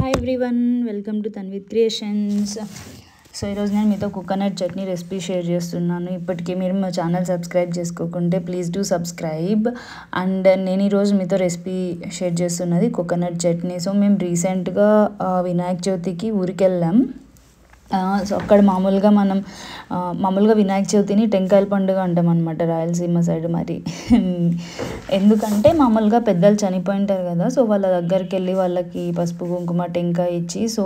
Hi everyone, welcome to Tanvith creations. So ఈరోజు నేను మీతో కోకోనట్ చట్నీ రెసిపీ షేర్ చేస్తున్నాను. ఇప్పటికే మీరు మా ఛానల్ సబ్స్క్రైబ్ చేసుకోకుంటే ప్లీజ్ డూ సబ్స్క్రైబ్. అండ్ నేను ఈరోజు మీతో రెసిపీ షేర్ చేస్తున్నది కోకోనట్ చట్నీ. సో మేము రీసెంట్గా వినాయక చవితికి ఊరికి వెళ్ళాం. సో అక్కడ మామూలుగా వినాయక చవితిని టెంకాయల పండుగ అంటాం అనమాట రాయలసీమ సైడ్. మరి ఎందుకంటే మామూలుగా పెద్దలు చనిపోయింటారు కదా, సో వాళ్ళ దగ్గరికి వెళ్ళి వాళ్ళకి పసుపు కుంకుమ టెంకాయ ఇచ్చి సో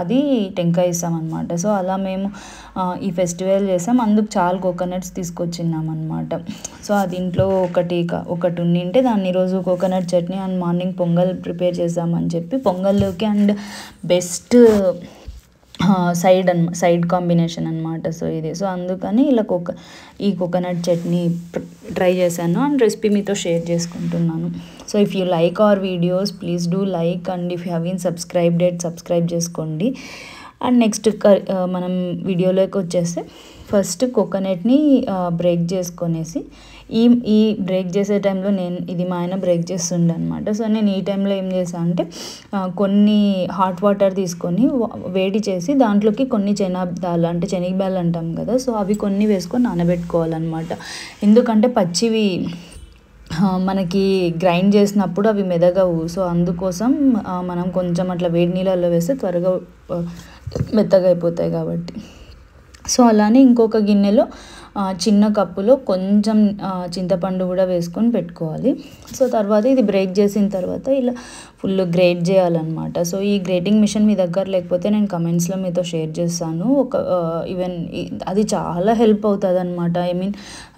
అది టెంకాయ ఇస్తామన్నమాట. సో అలా మేము ఈ ఫెస్టివల్ చేసాం. అందుకు చాలా కోకోనట్స్ తీసుకొచ్చిన్నాం అనమాట. సో అది ఇంట్లో ఒకటి ఉండింటే దాన్ని ఈరోజు coconut chutney and morning pongal చేసామని చెప్పి పొంగల్లోకి అండ్ బెస్ట్ సైడ్ కాంబినేషన్ అనమాట. సో ఇది అందుకని ఇలా ఈ కోకోనట్ చట్నీ ట్రై చేశాను అండ్ రెసిపీ మీతో షేర్ చేసుకుంటున్నాను. So if you like our videos please do like and if you have been subscribe చేసుకోండి. అండ్ నెక్స్ట్ మనం వీడియోలోకి వచ్చేస్తే ఫస్ట్ కోకోనట్ని బ్రేక్ చేసుకొనేసి ఈ బ్రేక్ చేసే టైంలో ఇది మా ఆయన బ్రేక్ చేస్తుండే అనమాట. సో నేను ఈ టైంలో ఏం చేశాను అంటే కొన్ని హాట్ వాటర్ తీసుకొని వేడి చేసి దాంట్లోకి కొన్ని శనగబ్యాలు అంటాం కదా, సో అవి కొన్ని వేసుకొని నానబెట్టుకోవాలన్నమాట. ఎందుకంటే పచ్చివి మనకి గ్రైండ్ చేసినప్పుడు అవి మెదగవు. సో అందుకోసం మనం కొంచెం అట్లా వేడి నీళ్ళల్లో వేస్తే త్వరగా మెత్తగా అయిపోతాయి కాబట్టి. సో అలానే ఇంకొక గిన్నెలో చిన్న కప్పులో కొంచెం చింతపండు కూడా వేసుకొని పెట్టుకోవాలి. సో తర్వాత ఇది బ్రేక్ చేసిన తర్వాత ఇలా ఫుల్ గ్రేట్ చేయాలన్నమాట. సో ఈ గ్రేటింగ్ మిషన్ మీ దగ్గర లేకపోతే నేను కమెంట్స్లో మీతో షేర్ చేస్తాను. ఈవెన్ అది చాలా హెల్ప్ అవుతుంది అనమాట.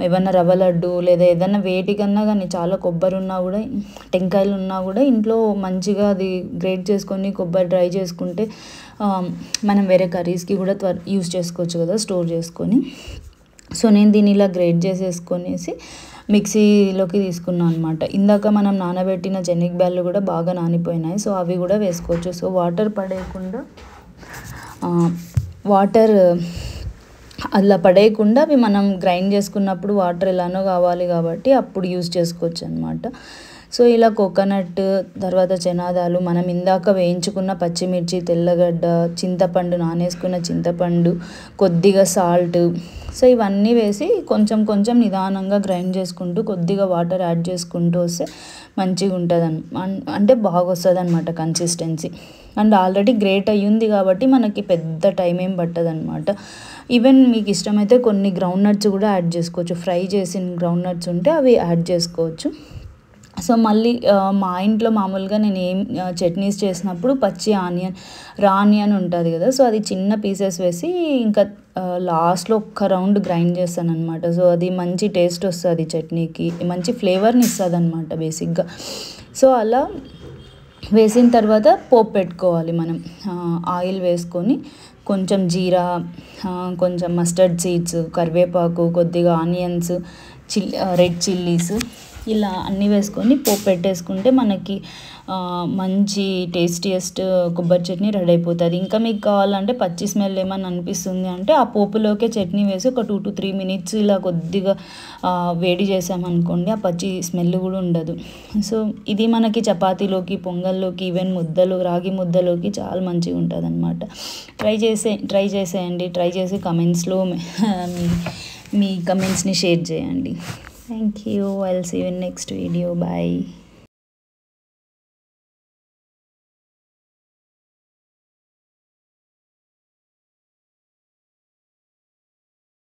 ఏమన్నా రవ్వ లడ్డు లేదా ఏదైనా వేటికన్నా కానీ చాలా కొబ్బరి ఉన్నా కూడా టెంకాయలు ఉన్నా కూడా ఇంట్లో మంచిగా అది గ్రేట్ చేసుకొని కొబ్బరి డ్రై చేసుకుంటే మనం వేరే కర్రీస్కి కూడా యూస్ చేసుకోవచ్చు కదా స్టోర్ చేసుకొని. సో నేను దీన్ని ఇలా గ్రేట్ చేసేసుకొనేసి మిక్సీలోకి తీసుకున్నాను అనమాట. ఇందాక మనం నానబెట్టిన శనగబ్యాళ్ళు కూడా బాగా నానిపోయినాయి, సో అవి కూడా వేసుకోవచ్చు. సో వాటర్ అలా పడేయకుండా అవి మనం గ్రైండ్ చేసుకున్నప్పుడు వాటర్ ఎలానో కావాలి కాబట్టి అప్పుడు యూజ్ చేసుకోవచ్చు అనమాట. సో ఇలా కోకోనట్ తర్వాత శనగదాలు, మనం ఇందాక వేయించుకున్న పచ్చిమిర్చి, తెల్లగడ్డ, చింతపండు, నానేసుకున్న చింతపండు, కొద్దిగా సాల్ట్, సో ఇవన్నీ వేసి కొంచెం నిదానంగా గ్రైండ్ చేసుకుంటూ కొద్దిగా వాటర్ యాడ్ చేసుకుంటూ వస్తే మంచిగా ఉంటుంది అంటే బాగా వస్తుంది అనమాట కన్సిస్టెన్సీ. అండ్ ఆల్రెడీ గ్రేట్ అయ్యింది కాబట్టి మనకి పెద్ద టైం ఏం పట్టదు అనమాట. ఈవెన్ మీకు ఇష్టమైతే కొన్ని గ్రౌండ్ నట్స్ కూడా యాడ్ చేసుకోవచ్చు. ఫ్రై చేసిన గ్రౌండ్ నట్స్ ఉంటే అవి యాడ్ చేసుకోవచ్చు. సో మళ్ళీ మా ఇంట్లో మామూలుగా నేను చట్నీస్ చేసినప్పుడు రా ఆనియన్ ఉంటుంది కదా, సో అది చిన్న పీసెస్ వేసి ఇంకా లాస్ట్లో ఒక్క రౌండ్ గ్రైండ్ చేస్తాను అనమాట. సో అది మంచి టేస్ట్ వస్తుంది చట్నీకి, మంచి ఫ్లేవర్ని ఇస్తుంది అనమాట బేసిక్గా. సో అలా వేసిన తర్వాత పోపు పెట్టుకోవాలి. మనం ఆయిల్ వేసుకొని కొంచెం జీరా, కొంచెం మస్టర్డ్ సీడ్స్, కరివేపాకు, కొద్దిగా ఆనియన్స్, రెడ్ చిల్లీస్ ఇలా అన్నీ వేసుకొని పోపు పెట్టేసుకుంటే మనకి మంచి టేస్టీయెస్ట్ కొబ్బరి చట్నీ రెడీ అయిపోతుంది. ఇంకా మీకు కావాలంటే పచ్చి స్మెల్ ఏమన్నా అనిపిస్తుంది అంటే ఆ పోపులోకే చట్నీ వేసి ఒక 2 to 3 minutes ఇలా కొద్దిగా వేడి చేసామనుకోండి, ఆ పచ్చి స్మెల్ కూడా ఉండదు. సో ఇది మనకి చపాతీలోకి, పొంగల్లోకి, ఈవెన్ రాగి ముద్దలోకి చాలా మంచిగా ఉంటుంది అనమాట. ట్రై చేసేయండి. ట్రై చేసి కమెంట్స్లో మీ కమెంట్స్ని షేర్ చేయండి. Thank you. I'll see you in next video. Bye.